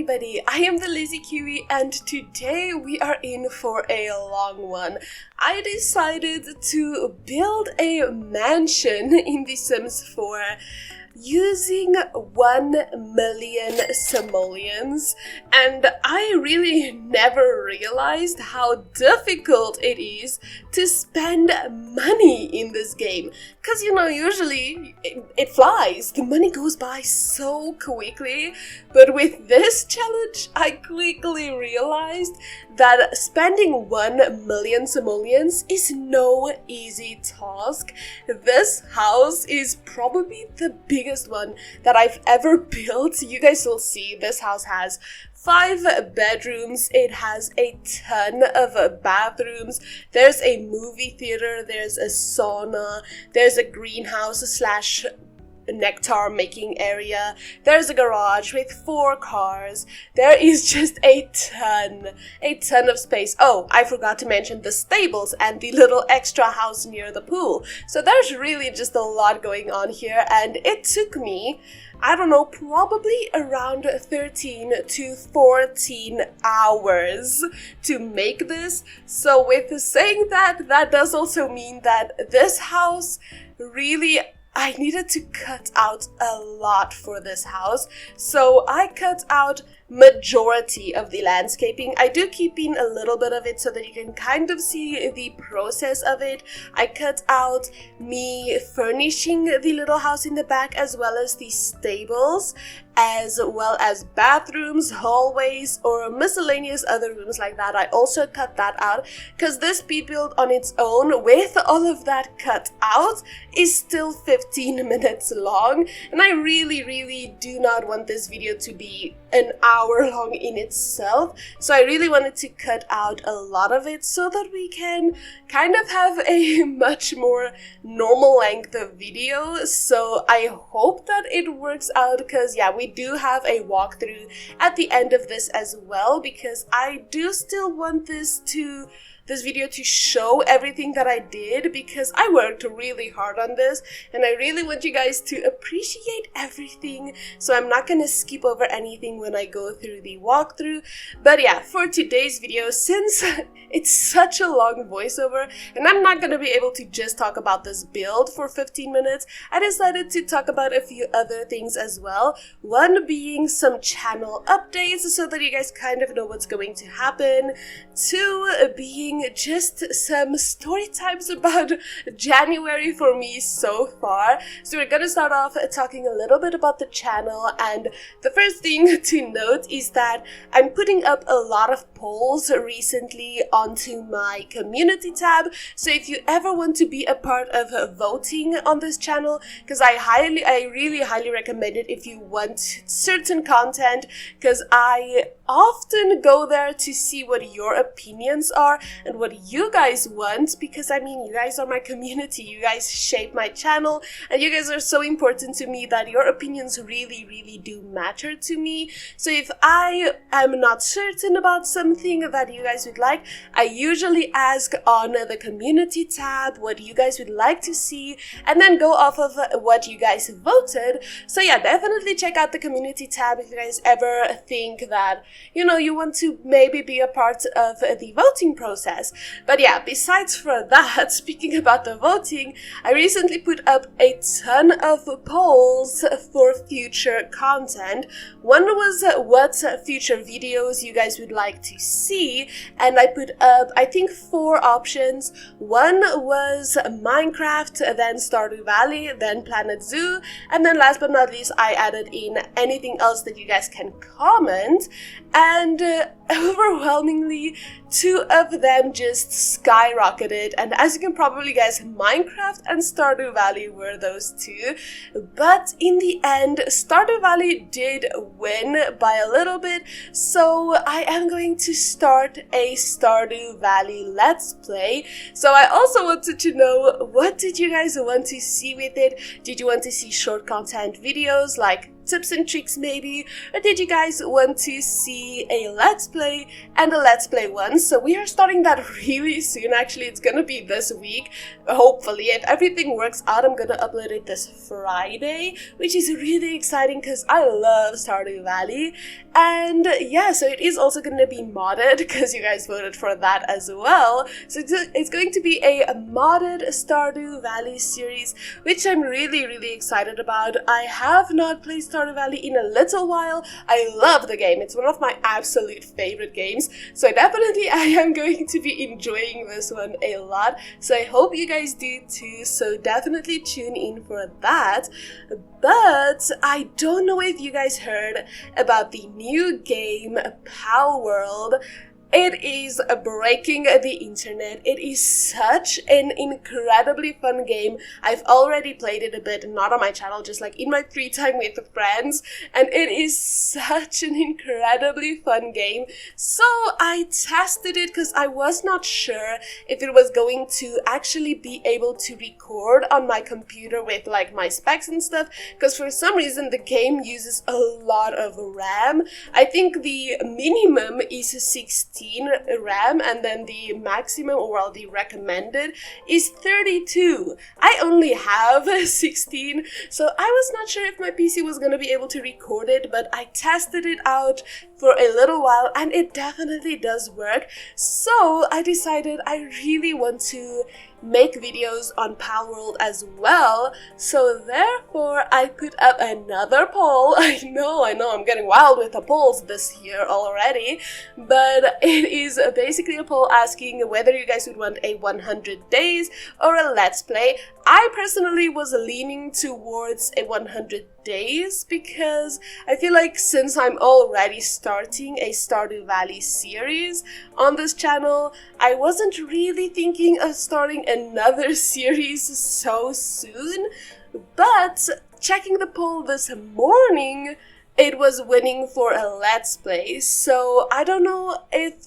everybody, I am the Lazy Kiwi and today we are in for a long one. I decided to build a mansion in The Sims 4 using 1 million simoleons, and I really never realized how difficult it is to spend money in this game. Because usually it flies, the money goes by so quickly, but with this challenge I quickly realized that spending 1 million simoleons is no easy task. This house is probably the biggest one that I've ever built. You guys will see this house has 5 bedrooms, it has a ton of bathrooms, there's a movie theater, there's a sauna, there's a greenhouse slash nectar making area, there's a garage with 4 cars, there is just a ton of space. Oh, I forgot to mention the stables and the little extra house near the pool. So there's really just a lot going on here, and it took me, I don't know, probably around 13 to 14 hours to make this. So with saying that, that does also mean that this house really, I needed to cut out a lot for this house. So I cut out majority of the landscaping. I do keep in a little bit of it so that you can kind of see the process of it. I cut out me furnishing the little house in the back, as well as the stables, as well as bathrooms, hallways, or miscellaneous other rooms like that. I also cut that out because this speed build on its own, with all of that cut out, is still 15 minutes long, and I really do not want this video to be an hour long in itself. So I really wanted to cut out a lot of it so that we can kind of have a much more normal length of video. So I hope that it works out, because yeah, we do have a walkthrough at the end of this as well, because I do still want this video to show everything that I did, because I worked really hard on this and I really want you guys to appreciate everything. So I'm not gonna skip over anything when I go through the walkthrough. But yeah, for today's video, since it's such a long voiceover and I'm not gonna be able to just talk about this build for 15 minutes, I decided to talk about a few other things as well. One being some channel updates so that you guys kind of know what's going to happen. 2 being just some story times about January for me so far. So we're gonna start off talking a little bit about the channel, and the first thing to note is that I'm putting up a lot of polls recently onto my community tab. So if you ever want to be a part of voting on this channel, because I really highly recommend it if you want certain content, because I often go there to see what your opinions are and what you guys want, because I mean, you guys are my community, you guys shape my channel, and you guys are so important to me that your opinions really do matter to me. So if I am not certain about something that you guys would like, I usually ask on the community tab what you guys would like to see, and then go off of what you guys voted. So yeah, definitely check out the community tab if you guys ever think that, you want to maybe be a part of the voting process. But yeah, besides for that, speaking about the voting, I recently put up a ton of polls for future content. One was what future videos you guys would like to see, and I put up, I think, 4 options. One was Minecraft, then Stardew Valley, then Planet Zoo, and then last but not least, I added in anything else that you guys can comment. And overwhelmingly, 2 of them just skyrocketed, and as you can probably guess, Minecraft and Stardew Valley were those 2. But in the end, Stardew Valley did win by a little bit, so I am going to start a Stardew Valley Let's Play. So I also wanted to know, what did you guys want to see with it? Did you want to see short content videos like tips and tricks maybe, or did you guys want to see a Let's Play and a Let's Play one? So we are starting that really soon. Actually, it's gonna be this week, hopefully. If everything works out, I'm gonna upload it this Friday, which is really exciting because I love Stardew Valley. And yeah, so it is also gonna be modded because you guys voted for that as well. So it's going to be a modded Stardew Valley series, which I'm really excited about. I have not played Stardew Valley in a little while. I love the game. It's one of my absolute favorite games. So definitely I am going to be enjoying this one a lot. So I hope you guys do too. So definitely tune in for that. But I don't know if you guys heard about the new game Pal World. It is breaking the internet. It is such an incredibly fun game. I've already played it a bit, not on my channel, just like in my free time with friends, and it is such an incredibly fun game. So I tested it because I was not sure if it was going to actually be able to record on my computer with like my specs and stuff, because for some reason the game uses a lot of RAM. I think the minimum is 16 RAM, and then the maximum, or well, the recommended is 32. I only have 16, so I was not sure if my PC was going to be able to record it, but I tested it out for a little while and it definitely does work. So I decided I really want to make videos on Pal World as well, so therefore I put up another poll. I know, I'm getting wild with the polls this year already, but it is basically a poll asking whether you guys would want a 100 days or a Let's Play. I personally was leaning towards a 100 days because I feel like since I'm already starting a Stardew Valley series on this channel, I wasn't really thinking of starting another series so soon. But checking the poll this morning, it was winning for a Let's Play. So I don't know if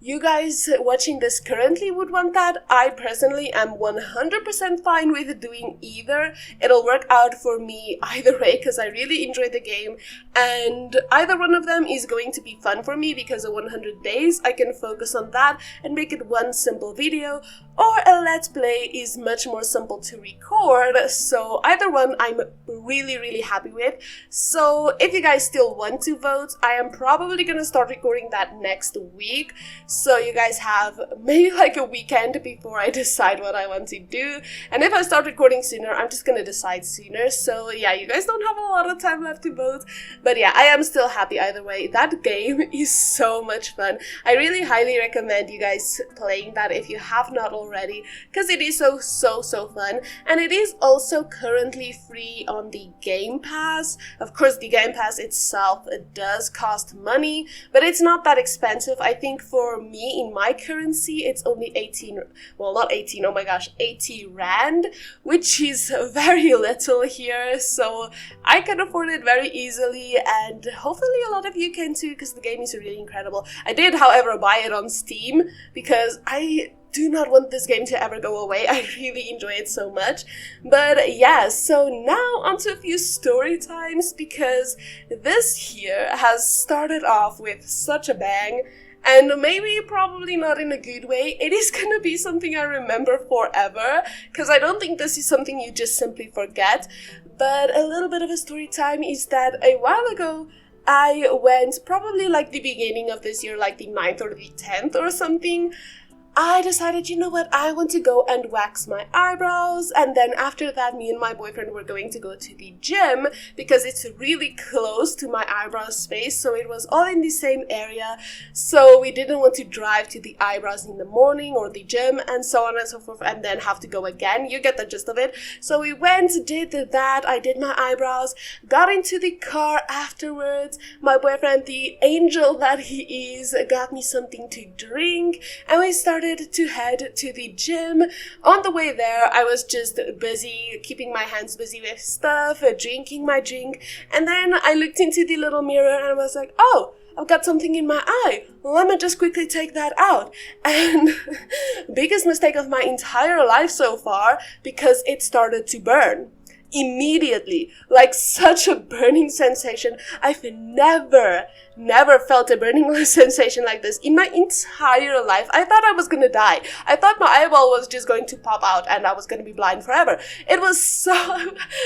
you guys watching this currently would want that. I personally am 100% fine with doing either. It'll work out for me either way because I really enjoy the game, and either one of them is going to be fun for me because of 100 days I can focus on that and make it one simple video, or a Let's Play is much more simple to record. So either one I'm really happy with. So if you guys still want to vote, I am probably gonna start recording that next week. So you guys have maybe like a weekend before I decide what I want to do. And if I start recording sooner, I'm just gonna decide sooner. So yeah, you guys don't have a lot of time left to vote. But yeah, I am still happy either way. That game is so much fun. I really highly recommend you guys playing that if you have not already, because it is so fun. And it is also currently free on the Game Pass. Of course, the Game Pass itself, it does cost money, but it's not that expensive. I think for me, in my currency, it's only 18, well, not 18, oh my gosh, 80 Rand, which is very little here, so I can afford it very easily, and hopefully a lot of you can too, because the game is really incredible. I did, however, buy it on Steam, because I do not want this game to ever go away. I really enjoy it so much. But yeah, so now onto a few story times, because this here has started off with such a bang, and maybe probably not in a good way. It is gonna be something I remember forever, because I don't think this is something you just simply forget. But a little bit of a story time is that a while ago, I went probably like the beginning of this year, like the 9th or the 10th or something, I decided, you know what, I want to go and wax my eyebrows, and then after that me and my boyfriend were going to go to the gym because it's really close to my eyebrow space, so it was all in the same area, so we didn't want to drive to the eyebrows in the morning or the gym and so on and so forth and then have to go again. You get the gist of it. So we went, did that, I did my eyebrows, got into the car afterwards. My boyfriend, the angel that he is, got me something to drink, and we started to head to the gym. On the way there, I was just busy, keeping my hands busy with stuff, drinking my drink, and then I looked into the little mirror and I was like, oh, I've got something in my eye. Let me just quickly take that out. And biggest mistake of my entire life so far, because it started to burn. immediately, like such a burning sensation. I've never felt a burning sensation like this in my entire life. I thought I was gonna die. I thought my eyeball was just going to pop out and I was gonna be blind forever. It was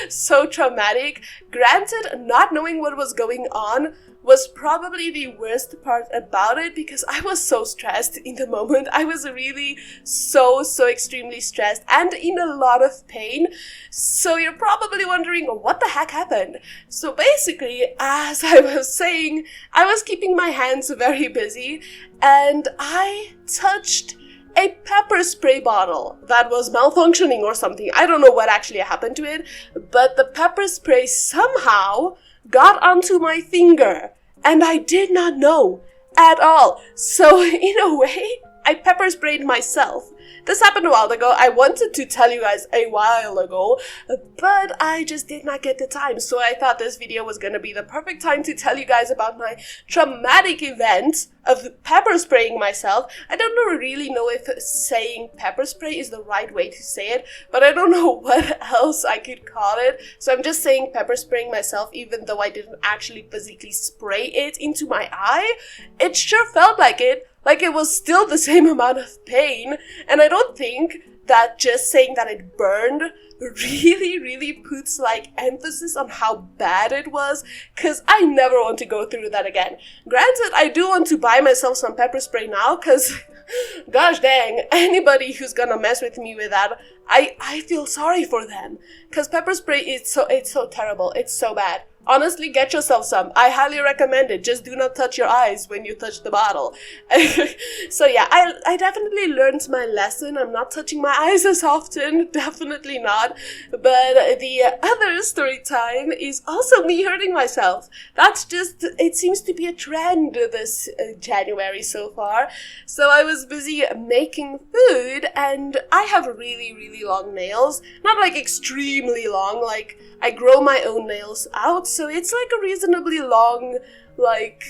so traumatic. Granted, not knowing what was going on was probably the worst part about it, because I was so stressed in the moment. I was really so extremely stressed and in a lot of pain. So you're probably wondering, what the heck happened? So basically, as I was saying, I was keeping my hands very busy and I touched a pepper spray bottle that was malfunctioning or something. I don't know what actually happened to it, but the pepper spray somehow got onto my finger, and I did not know at all. So in a way, I pepper sprayed myself. This happened a while ago. I wanted to tell you guys a while ago, but I just did not get the time. So I thought this video was gonna be the perfect time to tell you guys about my traumatic event of pepper spraying myself. I don't really know if saying pepper spray is the right way to say it, but I don't know what else I could call it. So I'm just saying pepper spraying myself, even though I didn't actually physically spray it into my eye. It sure felt like it. Like it was still the same amount of pain, and I don't think that just saying that it burned really puts like emphasis on how bad it was, because I never want to go through that again. Granted, I do want to buy myself some pepper spray now, because gosh dang, anybody who's gonna mess with me with that, I feel sorry for them, because pepper spray it's so terrible, it's so bad. Honestly, get yourself some. I highly recommend it. Just do not touch your eyes when you touch the bottle. So yeah, I definitely learned my lesson. I'm not touching my eyes as often. Definitely not. But the other story time is also me hurting myself. That's just, it seems to be a trend this January so far. So I was busy making food, and I have really long nails. Not like extremely long, like I grow my own nails out, so it's like a reasonably long, like,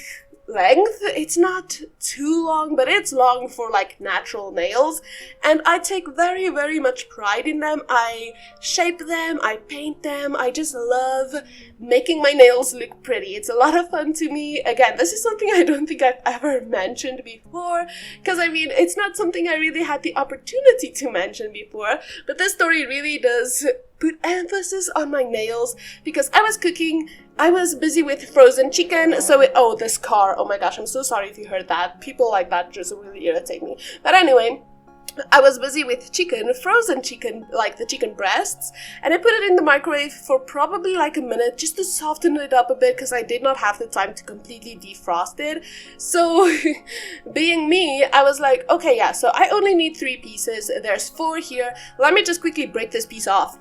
length. It's not too long, but it's long for like natural nails, and I take very much pride in them. I shape them, I paint them. I just love making my nails look pretty. It's a lot of fun to me. Again, this is something I don't think I've ever mentioned before, because I mean, it's not something I really had the opportunity to mention before, but this story really does put emphasis on my nails, because I was cooking. I was busy with frozen chicken, so oh, this car, oh my gosh, I'm so sorry if you heard that. People like that just really irritate me. But anyway, I was busy with chicken, frozen chicken, like the chicken breasts, and I put it in the microwave for probably like a minute just to soften it up a bit, because I did not have the time to completely defrost it. So, being me, I was like, okay, yeah, so I only need 3 pieces. There's 4 here. Let me just quickly break this piece off.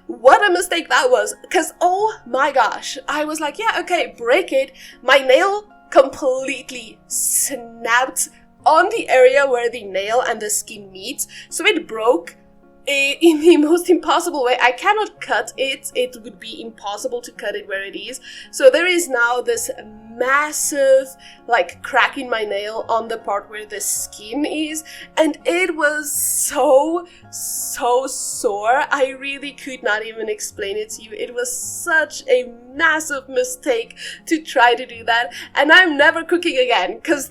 What a mistake that was, because oh my gosh, I was like, yeah, okay, break it. My nail completely snapped on the area where the nail and the skin meet, so it broke in the most impossible way. I cannot cut it. It would be impossible to cut it where it is. So there is now this massive like crack in my nail on the part where the skin is, and it was so sore. I really could not even explain it to you. It was such a massive mistake to try to do that, and I'm never cooking again, because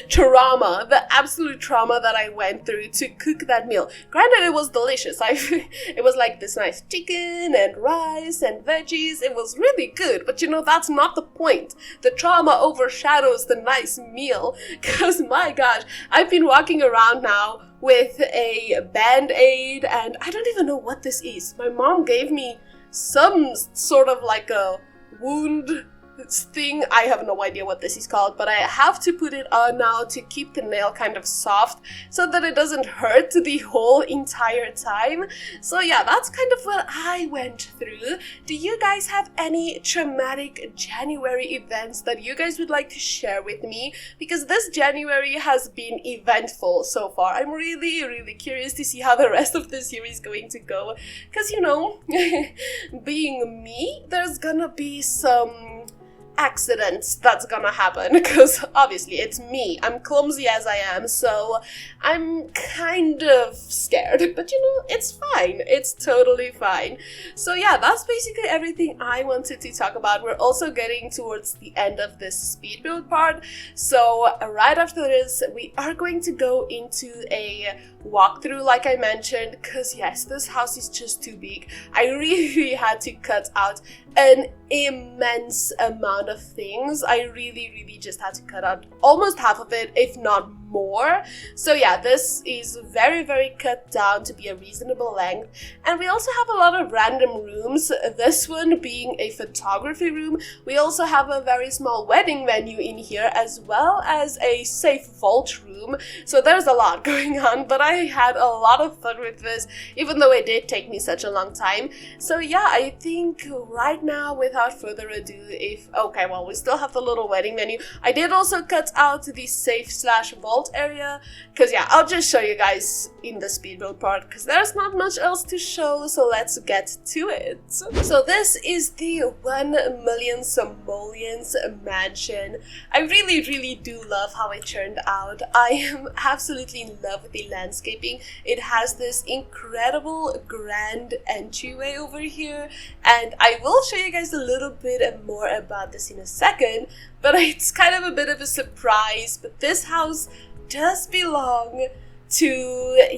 trauma, the absolute trauma that I went through to cook that meal. Granted, it was delicious. It was like this nice chicken and rice and veggies. It was really good, but you know, that's not the point. The trauma overshadows the nice meal, because my gosh, I've been walking around now with a Band-Aid, and I don't even know what this is. My mom gave me some sort of like a wound thing. I have no idea what this is called, but I have to put it on now to keep the nail kind of soft so that it doesn't hurt the whole entire time. So yeah, that's kind of what I went through. Do you guys have any traumatic January events that you guys would like to share with me? Because this January has been eventful so far. I'm really curious to see how the rest of this year is going to go, because you know, being me, there's gonna be some accidents that's gonna happen, because obviously it's me. I'm clumsy as I am, so I'm kind of scared, but you know, it's fine. It's totally fine. So yeah, that's basically everything I wanted to talk about. We're also getting towards the end of this speed build part, so right after this we are going to go into a walkthrough like I mentioned, because yes, this house is just too big. I really had to cut out an immense amount of things. I really just had to cut out almost half of it, if not more. So yeah, this is very cut down to be a reasonable length. And we also have a lot of random rooms, this one being a photography room. We also have a very small wedding venue in here, as well as a safe vault room. So there's a lot going on, but I had a lot of fun with this, even though it did take me such a long time. So yeah, I think right now, without further ado, we still have the little wedding venue. I did also cut out the safe/vault area, because yeah, I'll just show you guys in the speed build part, because there's not much else to show, so let's get to it. So this is the 1 million simoleons mansion. I really do love how it turned out. I am absolutely in love with the landscaping. It has this incredible grand entryway over here, and I will show you guys a little bit more about this in a second, but it's kind of a bit of a surprise. But this house does belong to,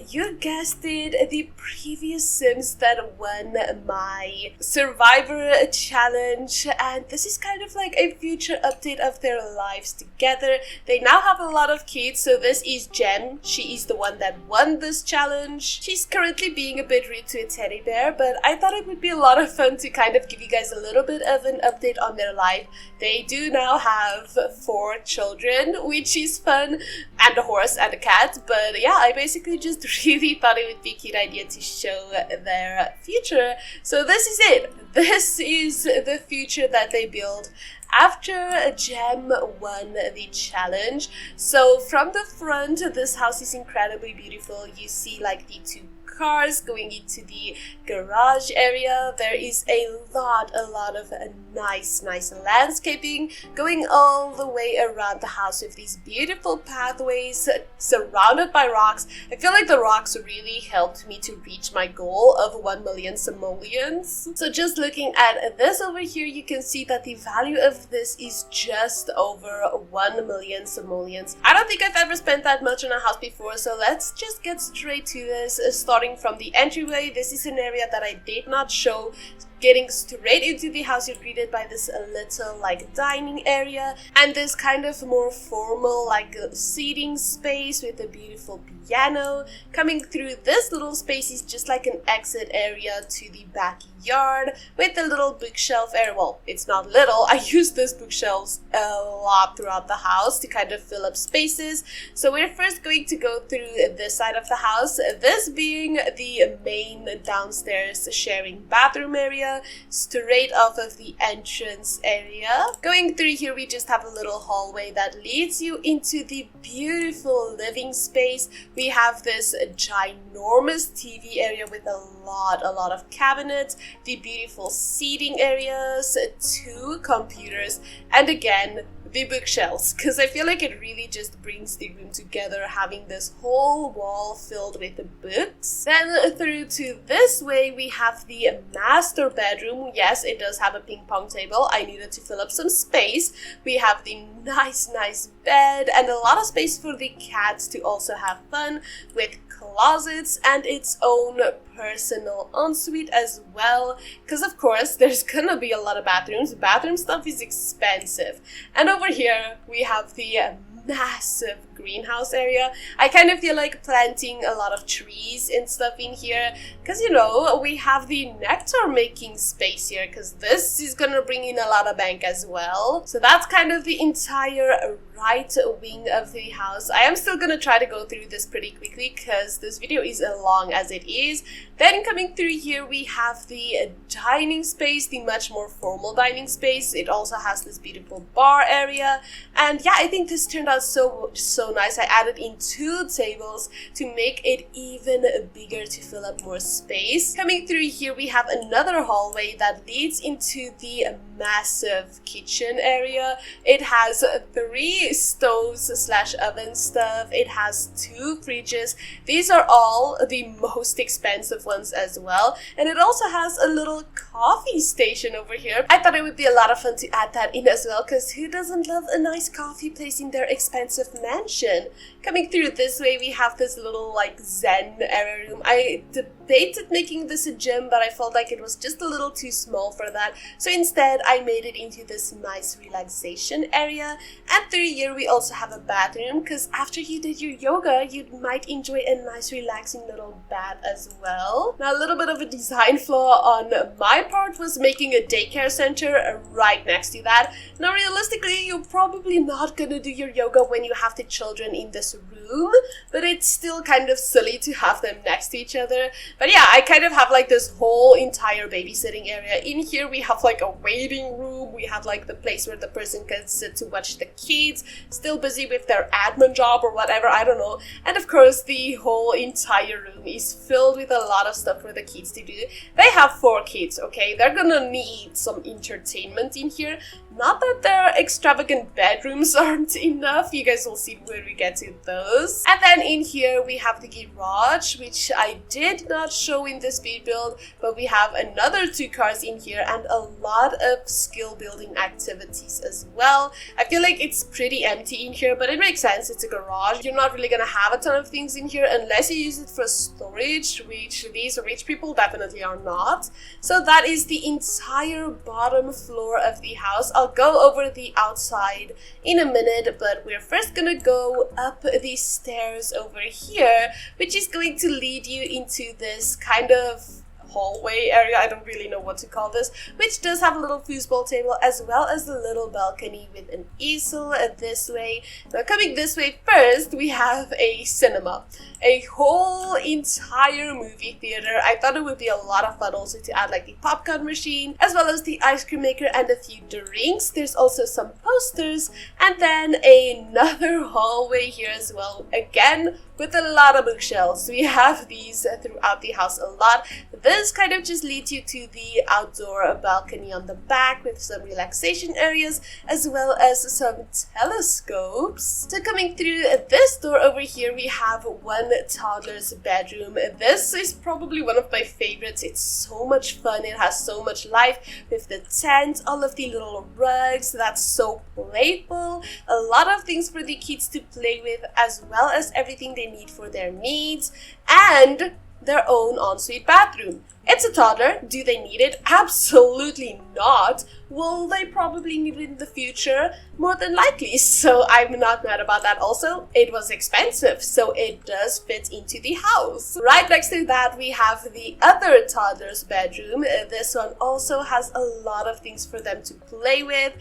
you guessed it, the previous Sims that won my Survivor challenge, and this is kind of like a future update of their lives together. They now have a lot of kids, so this is Jem. She is the one that won this challenge. She's currently being a bit rude to a teddy bear, but I thought it would be a lot of fun to kind of give you guys a little bit of an update on their life. They do now have 4 children, which is fun, and a horse and a cat, but yeah, I basically just really thought it would be a cute idea to show their future. So this is it. This is the future that they built after Jem won the challenge. So from the front, this house is incredibly beautiful. You see like the 2 cars going into the garage area. There is a lot of nice landscaping going all the way around the house with these beautiful pathways surrounded by rocks. I feel like the rocks really helped me to reach my goal of 1 million simoleons. So just looking at this over here, you can see that the value of this is just over 1 million simoleons. I don't think I've ever spent that much on a house before, so let's just get straight to this. Starting from the entryway, this is an area that I did not show. Getting straight into the house, you're greeted by this little like dining area and this kind of more formal like seating space with a beautiful piano. Coming through this little space is just like an exit area to the backyard with a little bookshelf area. Well, it's not little. I use these bookshelves a lot throughout the house to kind of fill up spaces. So we're first going to go through this side of the house, this being the main downstairs sharing bathroom area, straight off of the entrance area. Going through here, we just have a little hallway that leads you into the beautiful living space. We have this ginormous TV area with a lot of cabinets, the beautiful seating areas, 2 computers, and again, the bookshelves, because I feel like it really just brings the room together, having this whole wall filled with the books. Then through to this way, we have the master bedroom. Yes, it does have a ping pong table. I needed to fill up some space. We have the nice bed and a lot of space for the cats to also have fun with closets and its own personal ensuite as well, because of course there's gonna be a lot of bathrooms. Bathroom stuff is expensive. And over here we have the massive greenhouse area. I kind of feel like planting a lot of trees and stuff in here, because you know, we have the nectar making space here, because this is gonna bring in a lot of bank as well. So that's kind of the entire right wing of the house. I am still gonna try to go through this pretty quickly because this video is as long as it is. Then coming through here, we have the dining space, the much more formal dining space. It also has this beautiful bar area, and yeah, I think this turned out so so nice. I added in 2 tables to make it even bigger to fill up more space. Coming through here, we have another hallway that leads into the massive kitchen area. It has 3 stoves slash oven stuff. It has 2 fridges. These are all the most expensive ones as well. And it also has a little coffee station over here. I thought it would be a lot of fun to add that in as well, because who doesn't love a nice coffee place in their expensive mansion? Coming through this way, we have this little like zen area room. I debated making this a gym, but I felt like it was just a little too small for that. So instead, I made it into this nice relaxation area. And through here, we also have a bathroom, because after you did your yoga, you might enjoy a nice relaxing little bath as well. Now, a little bit of a design flaw on my part was making a daycare center right next to that. Now, realistically, you're probably not gonna do your yoga when you have the children in this room, but it's still kind of silly to have them next to each other. But yeah, I kind of have like this whole entire babysitting area. In here, we have like a waiting room. We have like the place where the person can sit to watch the kids, still busy with their admin job or whatever, I don't know. And of course, the whole entire room is filled with a lot of stuff for the kids to do. They have 4 kids, okay? They're gonna need some entertainment in here. Not that their extravagant bedrooms aren't enough. You guys will see when we get to those. And then in here we have the garage, which I did not show in this speed build, but we have another 2 cars in here and a lot of skill building activities as well. I feel like it's pretty empty in here, but it makes sense. It's a garage. You're not really gonna have a ton of things in here unless you use it for storage, which these rich people definitely are not. So that is the entire bottom floor of the house. I'll go over the outside in a minute, but we're first gonna go up these stairs over here, which is going to lead you into this kind of hallway area. I don't really know what to call this, which does have a little foosball table as well as a little balcony with an easel this way. Now coming this way first, we have a cinema, a whole entire movie theater. I thought it would be a lot of fun also to add like the popcorn machine as well as the ice cream maker and a few drinks. There's also some posters and then another hallway here as well, again with a lot of bookshelves. We have these throughout the house a lot. This kind of just leads you to the outdoor balcony on the back with some relaxation areas as well as some telescopes. So coming through this door over here, we have one toddler's bedroom. This is probably one of my favorites. It's so much fun. It has so much life with the tent, all of the little rugs. That's so playful. A lot of things for the kids to play with as well as everything they need for their needs, and their own ensuite bathroom. It's a toddler. Do they need it? Absolutely not. Will they probably need it in the future? More than likely. So I'm not mad about that. Also, it was expensive, so it does fit into the house. Right next to that, we have the other toddler's bedroom. This one also has a lot of things for them to play with,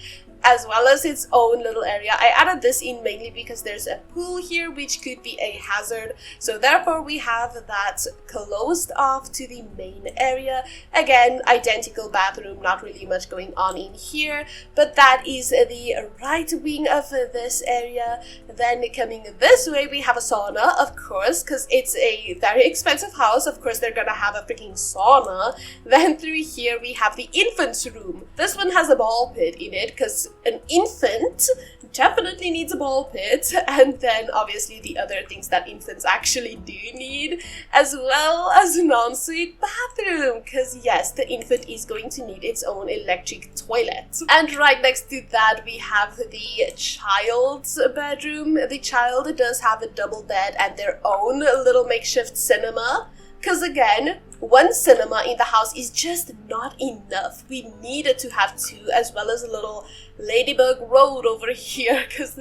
as well as its own little area. I added this in mainly because there's a pool here which could be a hazard, so therefore we have that closed off to the main area. Again, identical bathroom, not really much going on in here, but that is the right wing of this area. Then coming this way, we have a sauna, of course, because it's a very expensive house. Of course, they're gonna have a freaking sauna. Then through here, we have the infant's room. This one has a ball pit in it because an infant definitely needs a ball pit, and then obviously the other things that infants actually do need, as well as an ensuite bathroom, because yes, the infant is going to need its own electric toilet. And right next to that, we have the child's bedroom. The child does have a double bed and their own little makeshift cinema, because again, one cinema in the house is just not enough. We needed to have 2, as well as a little ladybug road over here, because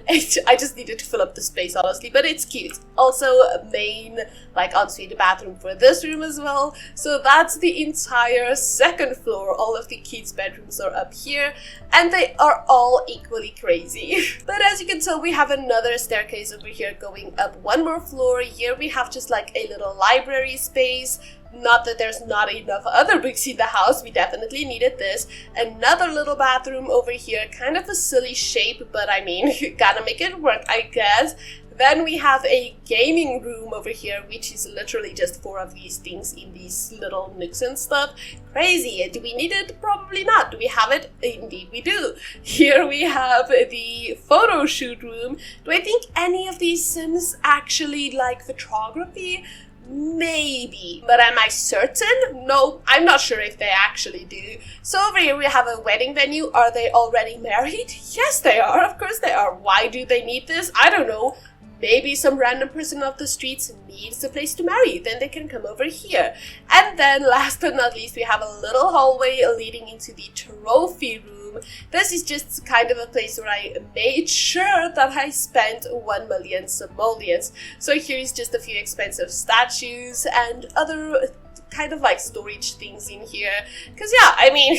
I just needed to fill up the space, honestly, but it's cute. Also a main like ensuite bathroom for this room as well. So that's the entire second floor. All of the kids' bedrooms are up here, and they are all equally crazy. But as you can tell, we have another staircase over here going up one more floor. Here we have just like a little library space, Not that there's not enough other books in the house, we definitely needed this. Another little bathroom over here, kind of a silly shape, but I mean, you gotta make it work, I guess. Then we have a gaming room over here, which is literally just 4 of these things in these little nooks and stuff. Crazy. Do we need it? Probably not. Do we have it? Indeed we do. Here we have the photo shoot room. Do I think any of these Sims actually like photography? Maybe, but am I certain? No, I'm not sure if they actually do. So over here we have a wedding venue. Are they already married? Yes, they are. Of course they are. Why do they need this? I don't know. Maybe some random person off the streets needs a place to marry, then they can come over here. And then last but not least, we have a little hallway leading into the trophy room. This is just kind of a place where I made sure that I spent 1 million simoleons. So here is just a few expensive statues and other kind of like storage things in here, because yeah, I mean,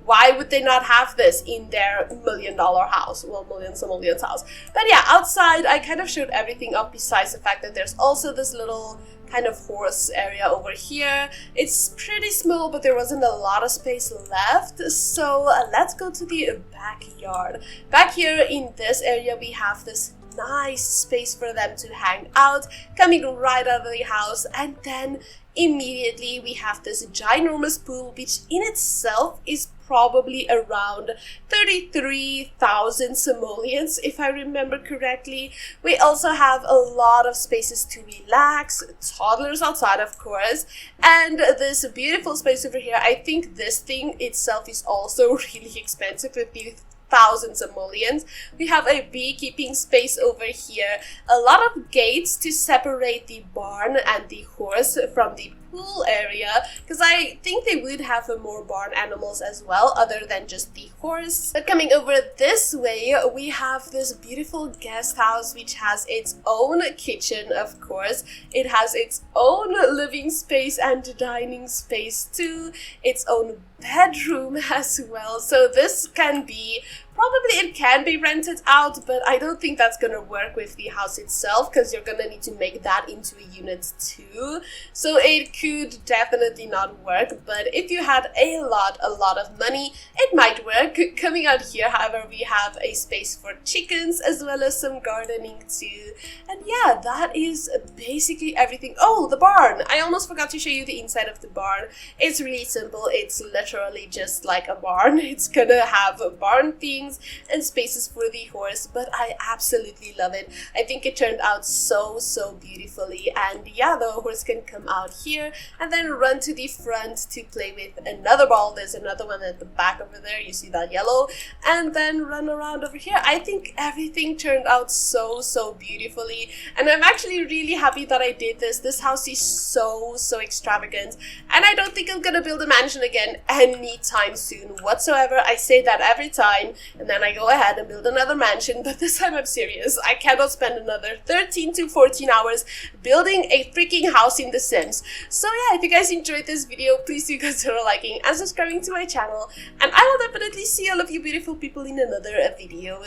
why would they not have this in their $1 million house? Well, million simoleons house. But yeah, outside I kind of showed everything up besides the fact that there's also this little kind of horse area over here. It's pretty small, but there wasn't a lot of space left, so let's go to the backyard. Back here in this area we have this nice space for them to hang out, coming right out of the house, and then immediately we have this ginormous pool, which in itself is probably around 33,000 simoleons, if I remember correctly. We also have a lot of spaces to relax, toddlers outside of course, and this beautiful space over here. I think this thing itself is also really expensive with the 1,000 simoleons. We have a beekeeping space over here, a lot of gates to separate the barn and the horse from the pool area, because I think they would have more barn animals as well other than just the horse. But coming over this way we have this beautiful guest house which has its own kitchen, of course. It has its own living space and dining space too, its own bedroom as well. So this can be, probably it can be rented out, but I don't think that's gonna work with the house itself, because you're gonna need to make that into a unit too. So it could definitely not work, but if you had a lot of money, it might work. Coming out here, however, we have a space for chickens as well as some gardening too. And yeah, that is basically everything. Oh, the barn! I almost forgot to show you the inside of the barn. It's really simple. It's literally just like a barn. It's gonna have barn things and spaces for the horse, but I absolutely love it. I think it turned out so beautifully. And yeah, the horse can come out here and then run to the front to play with another ball. There's another one at the back over there, you see that yellow, and then run around over here. I think everything turned out so beautifully, and I'm actually really happy that I did this. This house is so extravagant, and I don't think I'm gonna build a mansion again anytime soon whatsoever. I say that every time, and then I go ahead and build another mansion, but this time I'm serious. I cannot spend another 13 to 14 hours building a freaking house in The Sims. So yeah, if you guys enjoyed this video, please do consider liking and subscribing to my channel, and I will definitely see all of you beautiful people in another video.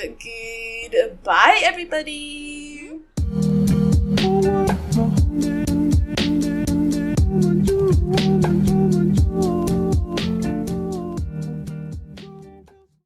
Goodbye everybody!